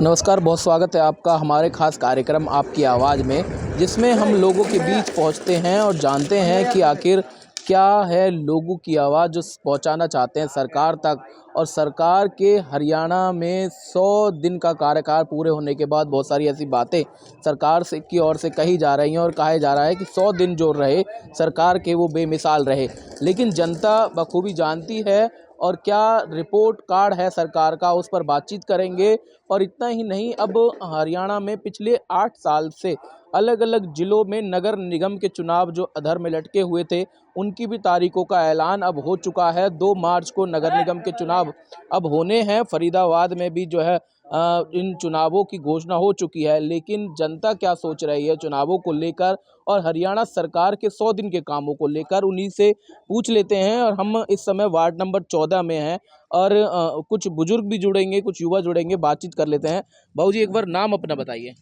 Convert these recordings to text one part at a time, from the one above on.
नमस्कार, बहुत स्वागत है आपका हमारे ख़ास कार्यक्रम आपकी आवाज़ में, जिसमें हम लोगों के बीच पहुंचते हैं और जानते हैं कि आखिर क्या है लोगों की आवाज़ जो पहुंचाना चाहते हैं सरकार तक। और सरकार के हरियाणा में 100 दिन का कार्यकाल पूरे होने के बाद बहुत सारी ऐसी बातें सरकार से की ओर से कही जा रही हैं और कहा जा रहा है कि 100 दिन जो रहे सरकार के वो बेमिसाल रहे, लेकिन जनता बखूबी जानती है। और क्या रिपोर्ट कार्ड है सरकार का, उस पर बातचीत करेंगे। और इतना ही नहीं, अब हरियाणा में पिछले 8 साल से अलग अलग ज़िलों में नगर निगम के चुनाव जो अधर में लटके हुए थे, उनकी भी तारीखों का ऐलान अब हो चुका है। 2 मार्च को नगर निगम के चुनाव अब होने हैं। फरीदाबाद में भी जो है इन चुनावों की घोषणा हो चुकी है, लेकिन जनता क्या सोच रही है चुनावों को लेकर और हरियाणा सरकार के 100 दिन के कामों को लेकर, उन्हीं से पूछ लेते हैं। और हम इस समय वार्ड नंबर 14 में हैं और कुछ बुजुर्ग भी जुड़ेंगे, कुछ युवा जुड़ेंगे, बातचीत कर लेते हैं। बाबू जी, एक बार नाम अपना बताइए।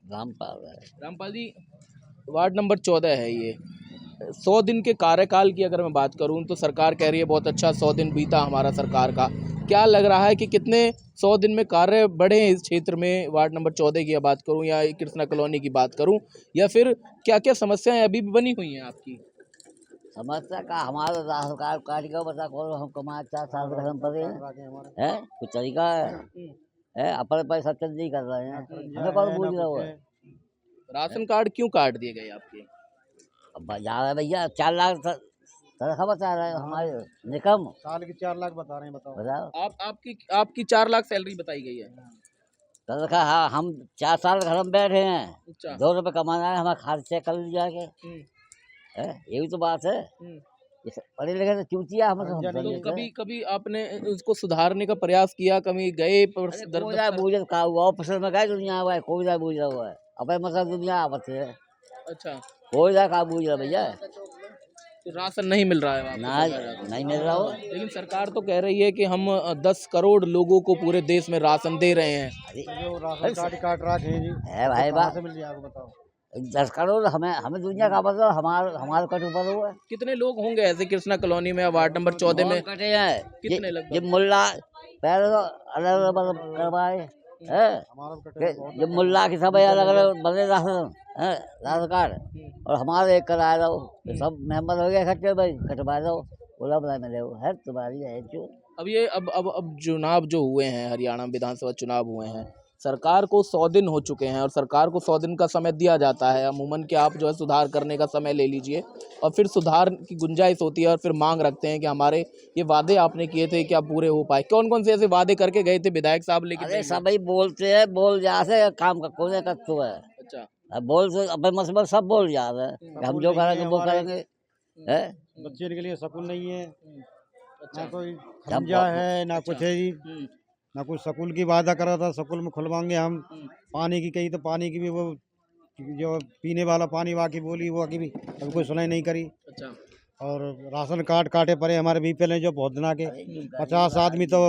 रामपाल है। रामपाल जी, वार्ड नंबर 14 है ये। 100 दिन के कार्यकाल की अगर मैं बात करूं तो सरकार कह रही है बहुत अच्छा 100 दिन बीता हमारा सरकार का। क्या लग रहा है कि कितने 100 दिन में कार्य बढ़े हैं इस क्षेत्र में? वार्ड नंबर 14 की बात करूं या कृष्णा कॉलोनी की बात करूं, या फिर क्या क्या समस्याएं अभी भी बनी हुई हैं आपकी? समस्या का हमारा राशन कार्ड काट के बता करो, हम कमाए 4 साल से हम पड़े हैं। कुछ तरीका है अपने पैसा चल नहीं कर रहे हैं, हमें कौन पूछ रहा हुआ है। राशन कार्ड क्यों काट दिए गए आपके? अब जा रहे भैया 4 लाख तनख्वाह बता रहे हैं हमारे निकम। साल की 4 लाख बता रहे हैं, बताओ। बताओ आपकी 4 लाख सैलरी बताई गई है। तनख्वाह। हाँ, हम 4 साल घर में बैठे हैं, अच्छा। 2 रुपये कमाना है, हमारा खर्चे कर लिया के। ये भी तो बात है। पढ़े लिखे तो चूतिया हम तो कभी आपने उसको सुधारने का प्रयास किया? कभी गए ऑफिसर में गए, दुनिया हुआ है, कोई ना बूझ रहा हुआ है। अब मतलब दुनिया आवत है। अच्छा, कोई ना का बूझ रहा भैया, तो राशन नहीं मिल रहा है वहाँ ना पे? नहीं मिल रहा हो। लेकिन सरकार तो कह रही है कि हम 10 करोड़ लोगों को पूरे देश में राशन दे रहे हैं। जो राशन कार्ड काट रहा है जी, है भाई कहाँ से मिल जाएगा बताओ। 10 करोड़ हमें दुनिया का मतलब हमारे कट ऊपर हुआ है। कितने लोग होंगे ऐसे कृष्णा कॉलोनी में, वार्ड नंबर 14 में? कटे हैं कितने लगभग? जब मुल्ला पहले तो अलग अलग करवाए है, जब मुल्ला की सब अलग अलग बने राशन कार्ड, और हमारे एक कराया दो, तो सब मेंबर हो गए इकट्ठे, भाई कटवा दो, बोला बना मिले है तुम्हारी है जो। अब चुनाव जो हुए हैं, हरियाणा विधानसभा चुनाव हुए हैं, सरकार को 100 दिन हो चुके हैं और सरकार को 100 दिन का समय दिया जाता है अमूमन कि आप जो है सुधार करने का समय ले लीजिए, और फिर सुधार की गुंजाइश होती है और फिर मांग रखते हैं कि हमारे ये वादे आपने किए थे क्या पूरे हो पाए? कौन कौन से ऐसे वादे करके गए थे विधायक साहब, लेकिन अरे नहीं सब ही बोलते हैं, बोल जा से काम का कोने का तो है। हुए? अच्छा। अब बोल से अपने मसबर सब बोल जा रहे हैं कि हम जो करेंगे वो करेंगे है। बच्चे के लिए स्कूल नहीं है, अच्छा। ना कोई खर्चा है, ना कुछ है जी, ना कुछ स्कूल की वादा करा था स्कूल में खुलवाएंगे हम। पानी की कही तो पानी की भी वो जो पीने वाला पानी वाकी बोली वो की भी अभी कोई सुनाई नहीं करी। अच्छा। और राशन कार्ड काटे पड़े हमारे बीपीएल हैं जो बहुत दिना के 50 आदमी तो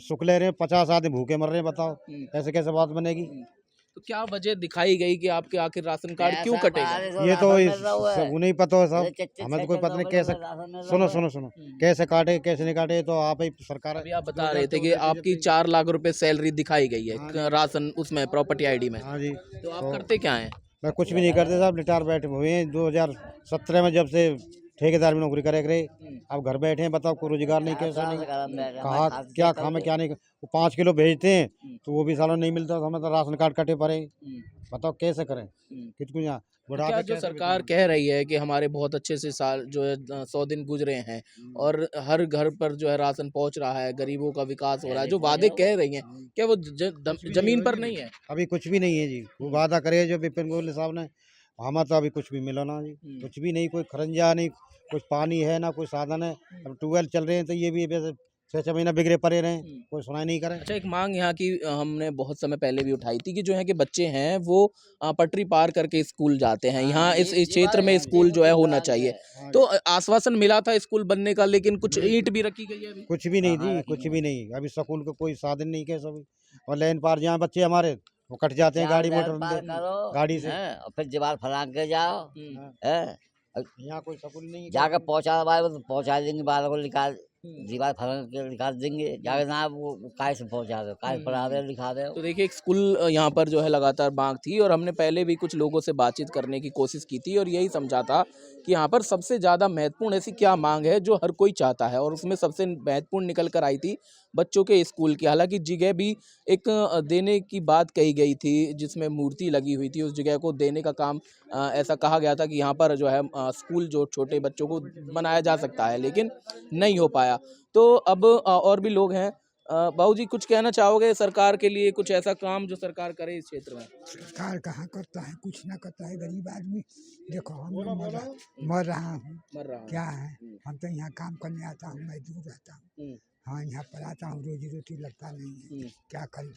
सुख ले रहे हैं, 50 आदमी भूखे मर रहे हैं, बताओ ऐसे कैसे बात बनेगी। तो क्या वजह दिखाई गई कि आपके आखिर राशन कार्ड क्यों कटेगा? ये तो उन्हें ही पता है सब, हमें तो कोई पता नहीं कैसे। सुनो कैसे काटे कैसे नहीं काटे तो आप ही सरकार। अभी आप बता रहे थे कि आपकी 4 लाख रुपए सैलरी दिखाई गई है राशन उसमें प्रॉपर्टी आईडी में। हाँ जी। तो आप करते क्या हैं? मैं कुछ भी नहीं करते साहब, रिटायर बैठे हुए हैं 2017 में, जब से ठेकेदार में नौकरी करे करे। अब घर बैठे हैं, बताओ कोई रोजगार नहीं, कैसा नहीं, कहा क्या खामे क्या नहीं। वो 5 किलो भेजते हैं तो वो भी सालों नहीं मिलता, तो हमें तो राशन कार्ड कटे पड़े। बताओ कैसे करें कितकुछ यहाँ क्या जो सरकार कह रही है कि हमारे बहुत अच्छे से साल जो है 100 दिन गुजरे हैं और हर घर पर जो है राशन पहुंच रहा है, गरीबों का विकास हो रहा है, जो वादे कह रही हैं, क्या वो जमीन पर नहीं है? अभी कुछ भी नहीं है जी। वो वादा करे जो विपिन गोयल साहब ने, हमें तो अभी कुछ भी मिला ना जी, कुछ भी नहीं। कोई खरंजा नहीं, कुछ पानी है ना कोई साधन है। अब ट्यूबवेल चल रहे हैं तो ये भी वैसे 6-6 महीना बिगड़े पड़े रहे, कोई सुनाई नहीं करे। अच्छा, एक मांग यहाँ की हमने बहुत समय पहले भी उठाई थी कि जो है कि बच्चे हैं वो पटरी पार करके स्कूल जाते हैं, यहाँ इस क्षेत्र में स्कूल जो है होना चाहिए। तो आश्वासन मिला था स्कूल बनने का, लेकिन कुछ ईंट भी रखी गई है अभी? कुछ भी नहीं जी, कुछ भी नहीं। अभी स्कूल का कोई साधन नहीं कैसा भी। और लेन पार जहाँ बच्चे हमारे वो कट जाते हैं गाड़ी मोटर गाड़ी से, और फिर दीवार फलांग के जाओ है, यहाँ कोई स्कूल नहीं जाकर पहुँचा पहुँचा देंगे बाल को निकाल दीवार फलन के लिखा देंगे, जाके ना वो काय से पहुँचा दो, काय पढ़ा दे लिखा दे। तो देखिए एक स्कूल यहाँ पर जो है लगातार मांग थी और हमने पहले भी कुछ लोगों से बातचीत करने की कोशिश की थी और यही समझा था कि यहाँ पर सबसे ज़्यादा महत्वपूर्ण ऐसी क्या मांग है जो हर कोई चाहता है, और उसमें सबसे महत्वपूर्ण निकल कर आई थी बच्चों के स्कूल की। हालांकि जगह भी एक देने की बात कही गई थी जिसमें मूर्ति लगी हुई थी, उस जगह को देने का काम ऐसा कहा गया था कि यहाँ पर जो है स्कूल जो छोटे बच्चों को बनाया जा सकता है, लेकिन नहीं हो पाया। तो अब और भी लोग हैं। बाबूजी कुछ कहना चाहोगे सरकार के लिए, कुछ ऐसा काम जो सरकार करे इस क्षेत्र में? सरकार कहाँ करता है, कुछ ना करता है। गरीब आदमी देखो, हम लोग मर रहा हूँ, मर रहा हूँ। क्या है। हम तो यहाँ काम करने आता हूँ, मैं दूर रहता हूँ। हाँ, यहाँ पर आता हूँ, रोजी रोटी लगता नहीं है, क्या करूँ।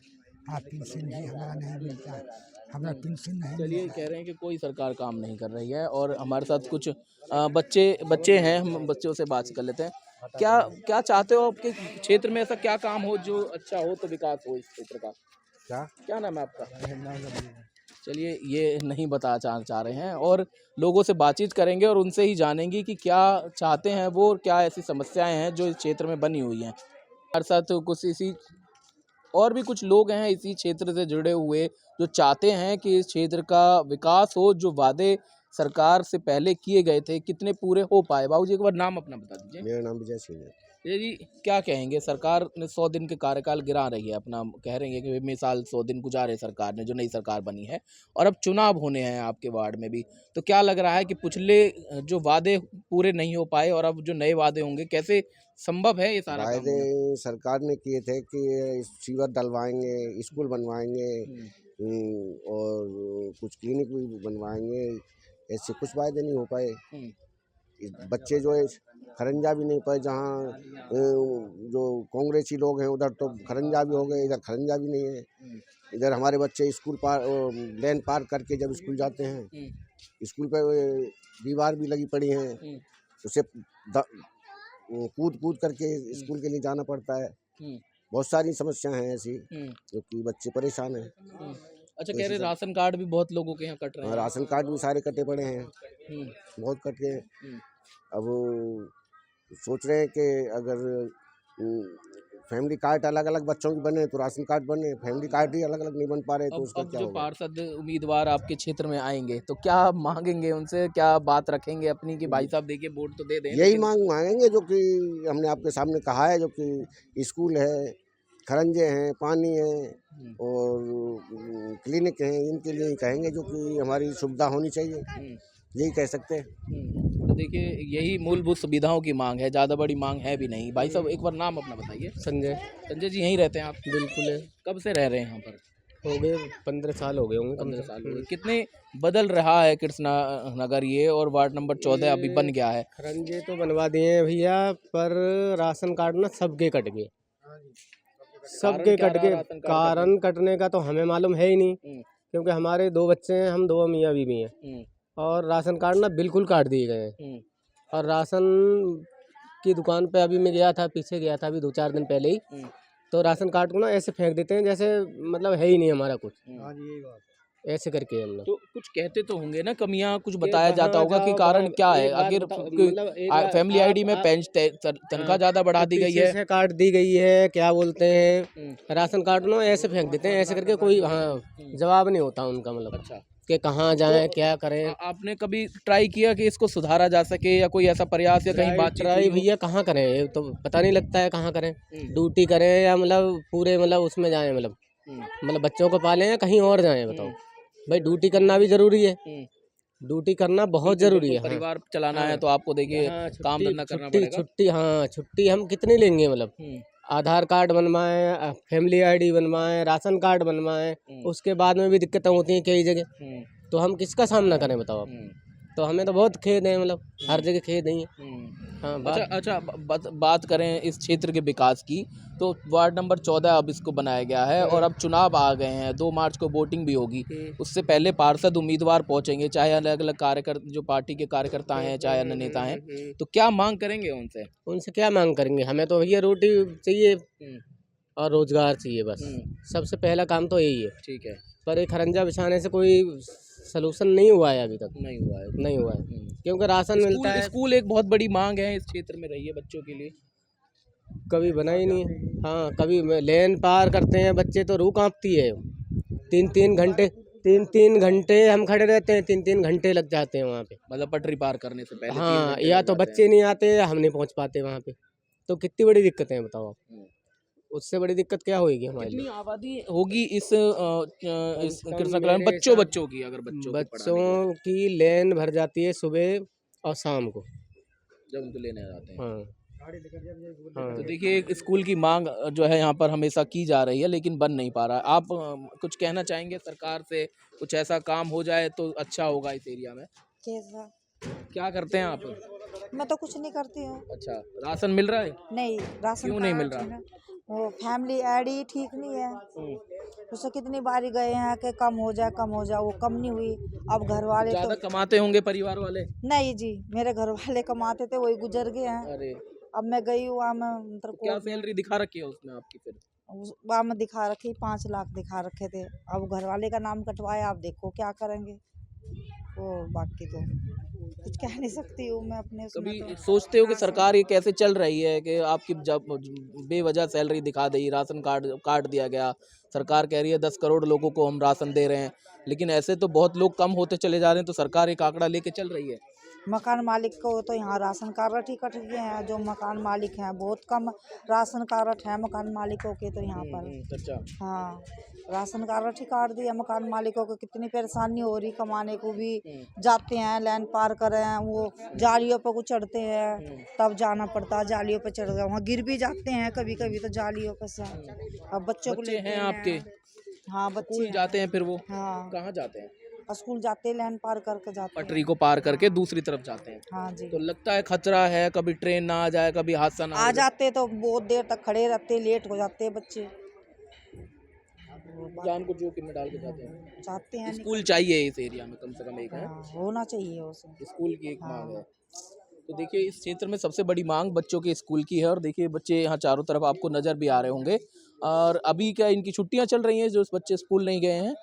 हाँ, पेंशन भी हमारा नहीं मिलता है, हमारा पेंशन नहीं चलिए, मिलता है। कह रहे हैं कि कोई सरकार काम नहीं कर रही है और हमारे साथ कुछ बच्चे हैं, हम बच्चों से बात कर लेते हैं। क्या क्या चाहते हो आपके क्षेत्र में, ऐसा क्या काम हो जो अच्छा हो तो विकास हो इस क्षेत्र का? क्या नाम है आपका? चलिए, ये नहीं बता चाह रहे हैं और लोगों से बातचीत करेंगे और उनसे ही जानेंगे कि क्या चाहते हैं वो, और क्या ऐसी समस्याएं हैं जो इस क्षेत्र में बनी हुई हैं। हमारे साथ कुछ इसी और भी कुछ लोग हैं इसी क्षेत्र से जुड़े हुए जो चाहते हैं कि इस क्षेत्र का विकास हो, जो वादे सरकार से पहले किए गए थे कितने पूरे हो पाए। बाबूजी एक बार नाम अपना बता दीजिए। मेरा नाम विजय सिंह है। ये जी क्या कहेंगे, सरकार ने 100 दिन के कार्यकाल गिरा रही है अपना, कह रही है कि मिसाल 100 दिन गुजारे सरकार ने, जो नई सरकार बनी है, और अब चुनाव होने हैं आपके वार्ड में भी, तो क्या लग रहा है कि पिछले जो वादे पूरे नहीं हो पाए और अब जो नए वादे होंगे, कैसे संभव है ये सारा काम वायदे होना? सरकार ने किए थे कि सीवर डलवाएंगे, स्कूल बनवाएंगे, और कुछ क्लिनिक भी बनवाएंगे, ऐसे कुछ वायदे नहीं हो पाए। बच्चे जो है खरंजा भी नहीं पाए, जहाँ जो कांग्रेसी लोग हैं उधर तो खरंजा भी हो गए, इधर खरंजा भी नहीं है। इधर हमारे बच्चे स्कूल लेन पार करके जब स्कूल जाते हैं, स्कूल पे दीवार भी लगी पड़ी हैं, उसे कूद कूद करके स्कूल के लिए जाना पड़ता है। बहुत सारी समस्याएं हैं ऐसी जो कि बच्चे परेशान हैं। अच्छा, कह रहे राशन कार्ड भी बहुत लोगों के यहाँ कट रहे हैं। राशन कार्ड भी सारे कटे पड़े हैं, बहुत कटे हैं। अब सोच रहे हैं कि अगर फैमिली कार्ड अलग अलग बच्चों की बने तो राशन कार्ड बने, फैमिली कार्ड ही अलग अलग नहीं बन पा रहे तो उसका अब क्या जो होगा? पार्षद उम्मीदवार आपके क्षेत्र में आएंगे तो क्या मांगेंगे उनसे, क्या बात रखेंगे अपनी कि भाई साहब देखिए वोट तो दे दें? यही मांग मांगेंगे जो कि हमने आपके सामने कहा है, जो कि स्कूल है, खरंजे हैं, पानी है और क्लिनिक हैं, इनके लिए ही कहेंगे जो कि हमारी सुविधा होनी चाहिए, यही कह सकते हैं। तो देखिए, यही मूलभूत सुविधाओं की मांग है, ज़्यादा बड़ी मांग है भी नहीं। भाई साहब एक बार नाम अपना बताइए। संजय। संजय जी यहीं रहते हैं आप? बिल्कुल है। कब से रह रहे हैं यहाँ पर? हो गए 15 साल हो गए होंगे। 15 साल हो गए। कितने बदल रहा है कृष्णा नगर ये, और वार्ड नंबर 14 अभी बन गया है। खरंजे तो बनवा दिए हैं भैया, पर राशन कार्ड ना सबके कट गए, सबके क्या कट रहा गए। राशन कार्ड कारण कटने का तो हमें मालूम है ही नहीं, क्योंकि हमारे 2 बच्चे हैं, हम 2 मियाँ बीवी हैं, और राशन कार्ड ना बिल्कुल काट दिए गए हैं। और राशन की दुकान पे अभी मैं गया था, पीछे गया था अभी 2-4 दिन पहले ही, तो राशन कार्ड को ना ऐसे फेंक देते हैं जैसे मतलब है ही नहीं हमारा कुछ, ऐसे करके हम लोग। तो कुछ कहते तो होंगे ना, कमियां कुछ बताया जाता होगा कि कारण क्या है, आखिर फैमिली आईडी में तनख्वाह ज्यादा बढ़ा दी गई है, से काट दी गई है, क्या बोलते हैं, राशन कार्ड ना ऐसे फेंक देते हैं, ऐसे करके कोई जवाब नहीं होता उनका, मतलब अच्छा कि कहाँ जाएं, क्या करें। आपने कभी ट्राई किया कि इसको सुधारा जा सके, या कोई ऐसा प्रयास या कहीं बातचीत ट्राई हुई हो? भैया कहाँ करें, ये तो पता नहीं लगता है कहाँ करें, ड्यूटी करें या मतलब पूरे मतलब उसमें जाएं, मतलब बच्चों को पालें या कहीं और जाएं, बताओ भाई, ड्यूटी करना भी जरूरी है, ड्यूटी करना बहुत जरूरी है। परिवार चलाना है तो आपको देखिए काम धंधा करना पड़ेगा। छुट्टी हम कितनी लेंगे, मतलब आधार कार्ड बनवाएं, फैमिली आईडी बनवाएं, राशन कार्ड बनवाएं, उसके बाद में भी दिक्कतें होती हैं कई जगह, तो हम किसका सामना करें बताओ आप। तो हमें तो बहुत खेद है, मतलब हर जगह खेद नहीं है। हाँ, अच्छा, बात करें इस क्षेत्र के विकास की, तो वार्ड नंबर 14 अब इसको बनाया गया है और अब चुनाव आ गए हैं, 2 मार्च को वोटिंग भी होगी। उससे पहले पार्षद उम्मीदवार पहुंचेंगे, चाहे अलग अलग कार्यकर्ता, जो पार्टी के कार्यकर्ता हैं, चाहे अन्य नेता हैं, तो क्या मांग करेंगे उनसे? उनसे क्या मांग करेंगे, हमें तो भैया रोटी चाहिए और रोजगार चाहिए, बस सबसे पहला काम तो यही है। ठीक है, पर एक खरंजा बिछाने से कोई सलूशन नहीं हुआ है अभी तक, नहीं हुआ है। नहीं हुआ है, क्योंकि राशन मिलता है। स्कूल एक बहुत बड़ी मांग है इस क्षेत्र में रही है बच्चों के लिए। कभी बना ही नहीं है। हाँ, कभी लेन पार करते हैं बच्चे तो रूह कांपती है। 3-3 घंटे हम खड़े रहते हैं, 3-3 घंटे लग जाते हैं वहाँ पे। मतलब पटरी पार करने से पहले 3 हाँ, घंटे या लग तो जाते हैं। बच्चे नहीं आते या हम नहीं पहुँच पाते वहाँ पे। तो कितनी बड़ी दिक्कत है बताओ आप। हम्म। उससे बड़ी दिक्कत क्या होगी हमारे कितनी लिए। आबादी होगी इस कम कृष्णा कल्याण मेरे बच्चों हिसाब- बच्चों की, अगर बच्चों को पढ़ाने के बच्चों की लेन भर जाती है सुबह और शाम को। जब उनको लेने जाते हैं। हाँ तो हाँ। देखिए एक स्कूल की मांग जो है यहाँ पर हमेशा की जा रही है, लेकिन बन नहीं पा रहा है। आप कुछ कहना चाहेंगे सरकार से, कुछ ऐसा काम हो जाए तो अच्छा होगा इस एरिया में। कैसा? क्या करते हैं आप? मैं तो कुछ नहीं करती हूँ। अच्छा, राशन मिल रहा है? नहीं, राशन क्यों नहीं मिल कार्ड रहा? है ना, वो फैमिली ऐड ही ठीक नहीं है। उससे कितनी बारी गए हैं कि कम हो जाए कम हो जाए, वो कम नहीं हुई। अब घर वाले ज्यादा तो कमाते होंगे परिवार वाले? नहीं जी, मेरे घर वाले कमाते थे, वही गुजर गए हैं। अरे, अब मैं गई हूँ वहाँ में मतलब तो क्या कोर्ट में, सैलरी दिखा रखी है उसमें आपकी फिर? वहाँ में दिखा रखी 5 लाख दिखा रखे थे। अब घर वाले का नाम कटवाया, आप देखो क्या करेंगे। वो बाकी तो कुछ कह नहीं सकती हूँ मैं अपने उसमें कभी तो। सोचते हो कि सरकार ये कैसे चल रही है कि आपकी जब बेवजह सैलरी दिखा दी, राशन कार्ड काट दिया गया, सरकार कह रही है 10 करोड़ लोगों को हम राशन दे रहे हैं, लेकिन ऐसे तो बहुत लोग कम होते चले जा रहे हैं, तो सरकार एक आंकड़ा लेके चल रही है। मकान मालिक को तो यहाँ राशन कार्ड ही कट गए हैं। जो मकान मालिक हैं बहुत कम राशन कार्ड है मकान मालिकों के तो यहाँ पर। अच्छा। हाँ, राशन कार्ड ही काट दिया मकान मालिकों को। कितनी परेशानी हो रही, कमाने को भी जाते हैं, लाइन पार कर रहे हैं, वो जालियों पर को चढ़ते हैं तब जाना पड़ता है। जालियों पर चढ़ गए, वहाँ गिर भी जाते हैं कभी कभी तो जालियों पर से। अब बच्चों को बच्चे लेते हैं आपके? हाँ, बच्चे स्कूल हैं। जाते हैं फिर वो? हाँ, कहाँ जाते हैं? स्कूल जाते हैं, लाइन पार करके जाते पटरी हैं। को पार करके दूसरी तरफ जाते हैं। हाँ जी, तो लगता है खतरा है, कभी ट्रेन ना आ जाए, कभी हादसा ना आ हो जाए। जाते तो बहुत देर तक खड़े रहते, लेट हो जाते बच्चे। जान को जोखिम में डाल के जाते हैं। चाहते हैं स्कूल चाहिए इस एरिया में कम से कम एक है, हाँ, होना चाहिए उसे। स्कूल की एक हाँ। मांग है। तो देखिए इस क्षेत्र में सबसे बड़ी मांग बच्चों के स्कूल की है, और देखिए बच्चे यहाँ चारों तरफ आपको नज़र भी आ रहे होंगे। और अभी क्या इनकी छुट्टियाँ चल रही हैं जो बच्चे स्कूल नहीं गए हैं?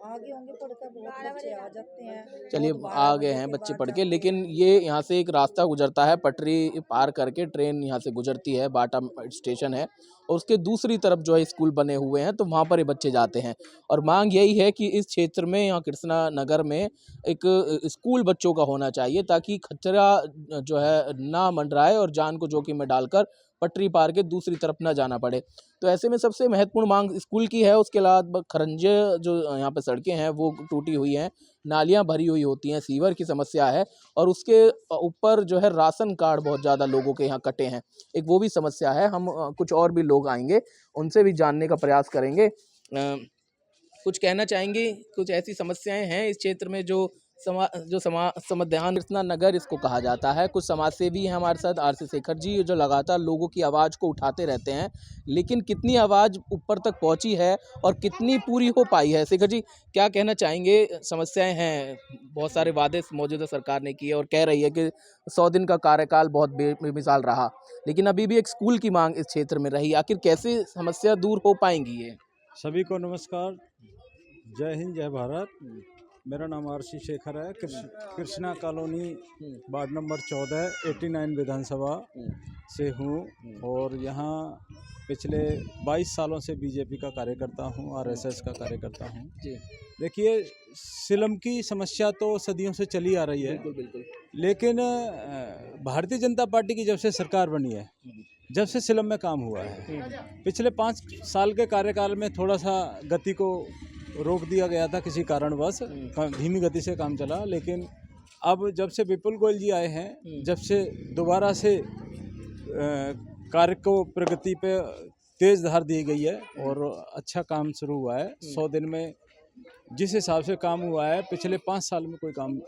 आगे होंगे पढ़कर, बहुत बच्चे आ जाते हैं। चलिए बहुत आ 12 गए बजे हैं के बच्चे बाद पढ़ के, जाते हैं। लेकिन ये यहाँ से एक रास्ता गुजरता है, पटरी पार करके ट्रेन यहाँ से गुजरती है, बाटा स्टेशन है, और उसके दूसरी तरफ जो है स्कूल बने हुए हैं, तो वहाँ पर ये बच्चे जाते हैं। और मांग यही है कि इस क्षेत्र में, यहाँ कृष्णा नगर में एक स्कूल बच्चों का होना चाहिए, ताकि खतरा जो है ना मंडराए और जान को जोखिम में डालकर पटरी पार के दूसरी तरफ ना जाना पड़े। तो ऐसे में सबसे महत्वपूर्ण मांग स्कूल की है। उसके अलावा खरंजे जो यहाँ पे सड़कें हैं वो टूटी हुई हैं, नालियाँ भरी हुई होती हैं, सीवर की समस्या है, और उसके ऊपर जो है राशन कार्ड बहुत ज़्यादा लोगों के यहाँ कटे हैं, एक वो भी समस्या है। हम कुछ और भी लोग आएंगे, उनसे भी जानने का प्रयास करेंगे। कुछ कहना चाहेंगे, कुछ ऐसी समस्याएं हैं इस क्षेत्र में जो समाधान कृष्णा नगर इसको कहा जाता है। कुछ समाजसेवी हैं हमारे साथ, आरसी शेखर जी, जो लगातार लोगों की आवाज़ को उठाते रहते हैं, लेकिन कितनी आवाज़ ऊपर तक पहुंची है और कितनी पूरी हो पाई है? शेखर जी, क्या कहना चाहेंगे? समस्याएं हैं, बहुत सारे वादे मौजूदा सरकार ने किए और कह रही है कि 100 दिन का कार्यकाल बहुत बेमिसाल रहा, लेकिन अभी भी एक स्कूल की मांग इस क्षेत्र में रही। आखिर कैसे समस्या दूर हो पाएंगी ये? सभी को नमस्कार, जय हिंद, जय भारत। मेरा नाम आरसी शेखर है, कृष्णा कॉलोनी वार्ड नंबर 14 89 विधानसभा से हूँ, और यहाँ पिछले 22 सालों से बीजेपी का कार्यकर्ता हूँ, आरएसएस का कार्यकर्ता हूँ। देखिए, सिलम की समस्या तो सदियों से चली आ रही है, बिल्कुल। लेकिन भारतीय जनता पार्टी की जब से सरकार बनी है, जब से सिलम में काम हुआ है, पिछले 5 साल के कार्यकाल में थोड़ा सा गति को रोक दिया गया था किसी कारणवश, धीमी गति से काम चला, लेकिन अब जब से विपुल गोयल जी आए हैं, जब से दोबारा से कार्य को प्रगति पे तेज धार दी गई है और अच्छा काम शुरू हुआ है। 100 दिन में जिस हिसाब से काम हुआ है, पिछले 5 साल में कोई काम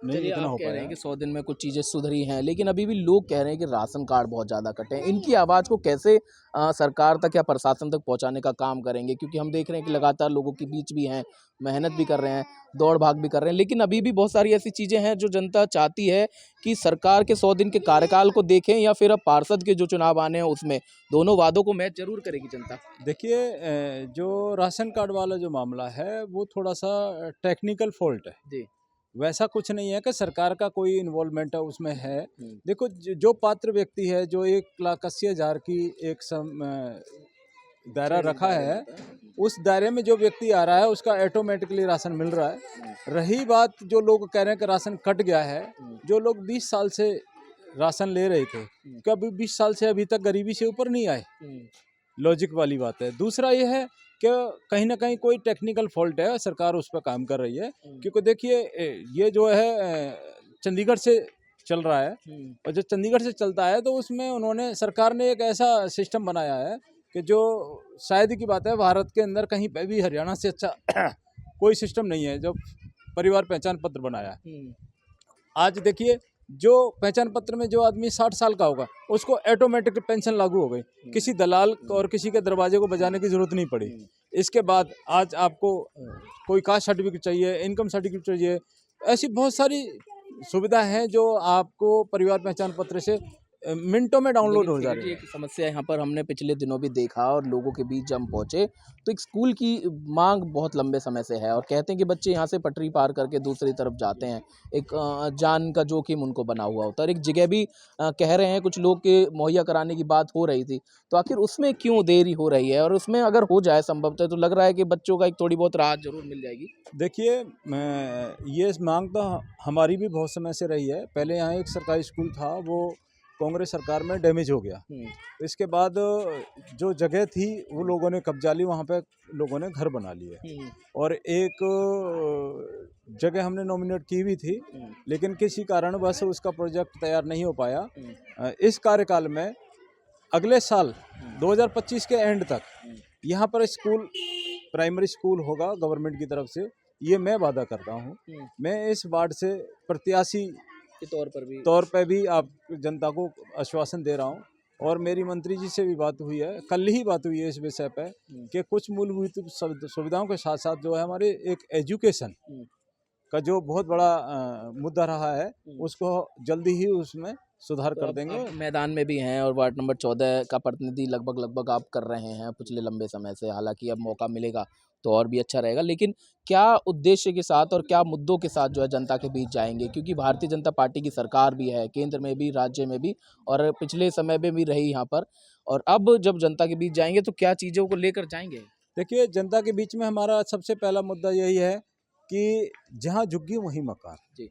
नहीं इतना हो कह रहे पाया हैं कि 100 दिन में कुछ चीज़ें सुधरी हैं, लेकिन अभी भी लोग कह रहे हैं कि राशन कार्ड बहुत ज़्यादा कटे हैं। इनकी आवाज़ को कैसे सरकार तक या प्रशासन तक पहुंचाने का काम करेंगे? क्योंकि हम देख रहे हैं कि लगातार लोगों के बीच भी हैं, मेहनत भी कर रहे हैं, दौड़ भाग भी कर रहे हैं, लेकिन अभी भी बहुत सारी ऐसी चीज़ें हैं जो जनता चाहती है कि सरकार के 100 दिन के कार्यकाल को देखें, या फिर अब पार्षद के जो चुनाव आने हैं उसमें दोनों वादों को मैच जरूर करेगी जनता। देखिए, जो राशन कार्ड वाला जो मामला है वो थोड़ा सा टेक्निकल फॉल्ट है जी। वैसा कुछ नहीं है कि सरकार का कोई इन्वॉल्वमेंट है उसमें है। देखो जो पात्र व्यक्ति है, जो 1,80,000 की एक दायरा रखा है, उस दायरे में जो व्यक्ति आ रहा है उसका ऑटोमेटिकली राशन मिल रहा है। रही बात जो लोग कह रहे हैं कि राशन कट गया है, जो लोग 20 साल से राशन ले रहे थे, कभी 20 साल से अभी तक गरीबी से ऊपर नहीं आए, लॉजिक वाली बात है। दूसरा ये है कि कहीं ना कहीं कोई टेक्निकल फॉल्ट है, सरकार उस पर काम कर रही है। क्योंकि देखिए ये जो है चंडीगढ़ से चल रहा है, और जो चंडीगढ़ से चलता है तो उसमें उन्होंने, सरकार ने एक ऐसा सिस्टम बनाया है कि जो शायद की बात है, भारत के अंदर कहीं पे भी हरियाणा से अच्छा कोई सिस्टम नहीं है जो परिवार पहचान पत्र बनाया है। आज देखिए जो पहचान पत्र में जो आदमी 60 साल का होगा उसको ऑटोमेटिक पेंशन लागू हो गई, किसी दलाल और किसी के दरवाजे को बजाने की जरूरत नहीं पड़ी। इसके बाद आज आपको कोई कास्ट सर्टिफिकेट चाहिए, इनकम सर्टिफिकेट चाहिए, ऐसी बहुत सारी सुविधा है जो आपको परिवार पहचान पत्र से मिनटों में डाउनलोड हो जा रही है। एक समस्या यहाँ पर हमने पिछले दिनों भी देखा, और लोगों के बीच जब हम पहुँचे तो एक स्कूल की मांग बहुत लंबे समय से है, और कहते हैं कि बच्चे यहाँ से पटरी पार करके दूसरी तरफ जाते हैं, एक जान का जोखिम उनको बना हुआ होता है। और एक जगह भी कह रहे हैं कुछ लोग के मुहैया कराने की बात हो रही थी, तो आखिर उसमें क्यों देरी हो रही है, और उसमें अगर हो जाए संभवतः तो लग रहा है कि बच्चों का एक थोड़ी बहुत राहत जरूर मिल जाएगी। देखिए ये मांग तो हमारी भी बहुत समय से रही है। पहले यहाँ एक सरकारी स्कूल था, वो कांग्रेस सरकार में डैमेज हो गया। इसके बाद जो जगह थी वो लोगों ने कब्जा ली, वहाँ पे लोगों ने घर बना लिए, और एक जगह हमने नॉमिनेट की भी थी, लेकिन किसी कारणवश उसका प्रोजेक्ट तैयार नहीं हो पाया। इस कार्यकाल में अगले साल 2025 के एंड तक यहाँ पर स्कूल, प्राइमरी स्कूल होगा गवर्नमेंट की तरफ से, ये मैं वादा करता हूँ। मैं इस वार्ड से प्रत्याशी के तौर पर भी आप जनता को आश्वासन दे रहा हूँ, और मेरी मंत्री जी से भी बात हुई है, कल ही बात हुई है इस विषय पे कि कुछ मूलभूत सुविधाओं के साथ साथ जो है हमारे एक एजुकेशन का जो बहुत बड़ा मुद्दा रहा है, उसको जल्दी ही उसमें सुधार कर देंगे। आप मैदान में भी हैं और वार्ड नंबर 14 का प्रतिनिधि लगभग आप कर रहे हैं पिछले लंबे समय से, हालांकि अब मौका मिलेगा तो और भी अच्छा रहेगा। लेकिन क्या उद्देश्य के साथ और क्या मुद्दों के साथ जो है जनता के बीच जाएंगे, क्योंकि भारतीय जनता पार्टी की सरकार भी है, केंद्र में भी, राज्य में भी, और पिछले समय में भी रही यहाँ पर, और अब जब जनता के बीच जाएंगे तो क्या चीज़ों को लेकर जाएंगे? देखिए जनता के बीच में हमारा सबसे पहला मुद्दा यही है कि जहाँ झुग्गी वहीं मकान जी।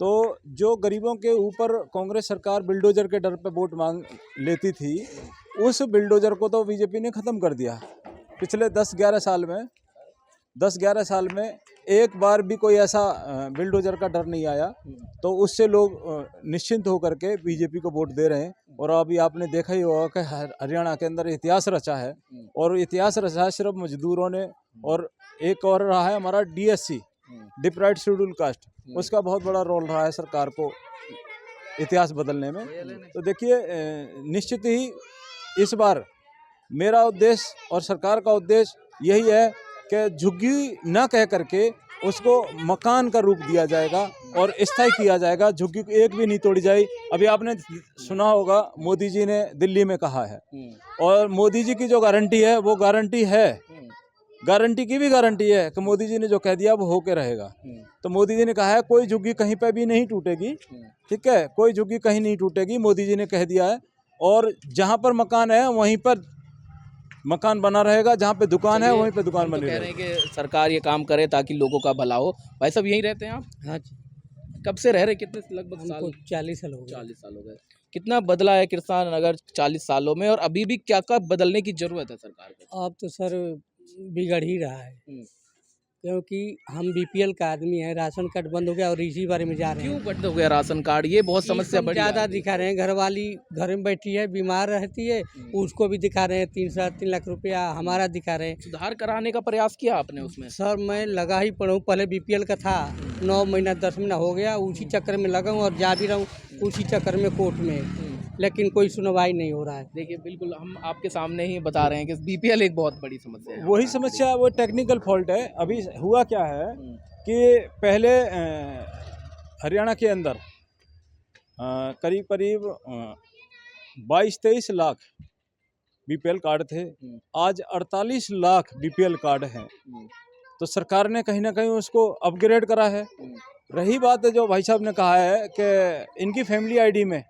तो जो गरीबों के ऊपर कांग्रेस सरकार बिल्डोजर के डर पे वोट मांग लेती थी, उस बिल्डोजर को तो बीजेपी ने ख़त्म कर दिया। पिछले 10-11 साल में एक बार भी कोई ऐसा बिल्डोजर का डर नहीं आया, तो उससे लोग निश्चिंत होकर के बीजेपी को वोट दे रहे हैं। और अभी आपने देखा ही होगा कि हरियाणा के अंदर इतिहास रचा है, और इतिहास रचा है सिर्फ मजदूरों ने, और एक और रहा है हमारा DSC, डिप्राइव्ड शेड्यूल कास्ट, उसका बहुत बड़ा रोल रहा है सरकार को इतिहास बदलने में। तो देखिए निश्चित ही इस बार मेरा उद्देश्य और सरकार का उद्देश्य यही है कि झुग्गी न कह करके उसको मकान का रूप दिया जाएगा और स्थायी किया जाएगा, झुग्गी एक भी नहीं तोड़ी जाए। अभी आपने सुना होगा मोदी जी ने दिल्ली में कहा है, और मोदी जी की जो गारंटी है वो गारंटी है, गारंटी की भी गारंटी है कि मोदी जी ने जो कह दिया वो होके रहेगा। तो मोदी जी ने कहा है कोई झुग्गी कहीं पे भी नहीं टूटेगी, ठीक है, कोई झुग्गी कहीं नहीं टूटेगी, मोदी जी ने कह दिया है। और जहाँ पर मकान है वहीं पर मकान बना रहेगा, जहाँ पे दुकान है वहीं पे दुकान बनी रहेगी। कह रहे हैं कि सरकार ये काम करे ताकि लोगों का भला हो। भाई साहब यहीं रहते हैं आप? हाँ जी। कब से रह रहे, कितने लगभग साल? 40 साल हो गए। 40 साल हो गए। कितना बदला है कृष्णा नगर 40 सालों में, और अभी भी क्या क्या बदलने की जरूरत है सरकार को? अब तो सर बिगड़ ही रहा है, क्योंकि हम BPL का आदमी है, राशन कार्ड बंद हो गया और इसी बारे में जा रहे हैं। क्यों बंद हो गया राशन कार्ड? ये बहुत समस्या बड़ी ज़्यादा दिखा रहे हैं। घरवाली घर में बैठी है, बीमार रहती है, उसको भी दिखा रहे हैं 3-3 लाख रुपया हमारा दिखा रहे हैं। सुधार कराने का प्रयास किया आपने उसमें? सर मैं लगा ही पड़ा हूँ, पहले BPL का था, 9 महीना 10 महीना हो गया, उसी चक्कर में लगा हूँ और जा भी रहा हूँ उसी चक्कर में कोर्ट में, लेकिन कोई सुनवाई नहीं हो रहा है। देखिए बिल्कुल हम आपके सामने ही बता रहे हैं कि BPL एक बहुत बड़ी समस्या है। वही समस्या, वो टेक्निकल फॉल्ट है। अभी हुआ क्या है कि पहले हरियाणा के अंदर करीब 22-23 लाख BPL कार्ड थे, आज 48 लाख BPL कार्ड हैं। तो सरकार ने कहीं ना कहीं उसको अपग्रेड करा है। रही बात जो भाई साहब ने कहा है कि इनकी फैमिली आईडी में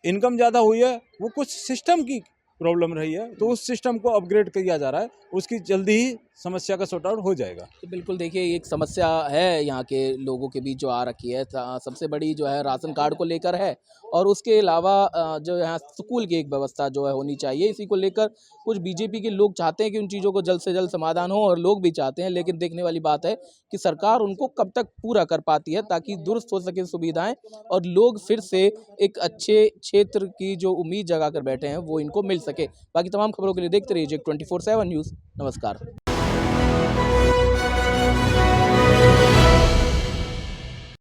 इनकम ज़्यादा हुई है, वो कुछ सिस्टम की प्रॉब्लम रही है, तो उस सिस्टम को अपग्रेड किया जा रहा है, उसकी जल्दी ही समस्या का सॉर्ट आउट हो जाएगा। तो बिल्कुल देखिए, एक समस्या है यहाँ के लोगों के बीच जो आ रखी है, सबसे बड़ी जो है राशन कार्ड को लेकर है, और उसके अलावा जो यहाँ स्कूल की एक व्यवस्था जो है होनी चाहिए। इसी को लेकर कुछ बीजेपी के लोग चाहते हैं कि उन चीज़ों को जल्द से जल्द समाधान हो, और लोग भी चाहते हैं, लेकिन देखने वाली बात है कि सरकार उनको कब तक पूरा कर पाती है ताकि दुरुस्त हो सके सुविधाएं और लोग फिर से एक अच्छे क्षेत्र की जो उम्मीद जगा कर बैठे हैं वो इनको मिल सके। बाकी तमाम खबरों के लिए देखते रहिए JEK 24/7 न्यूज़। नमस्कार।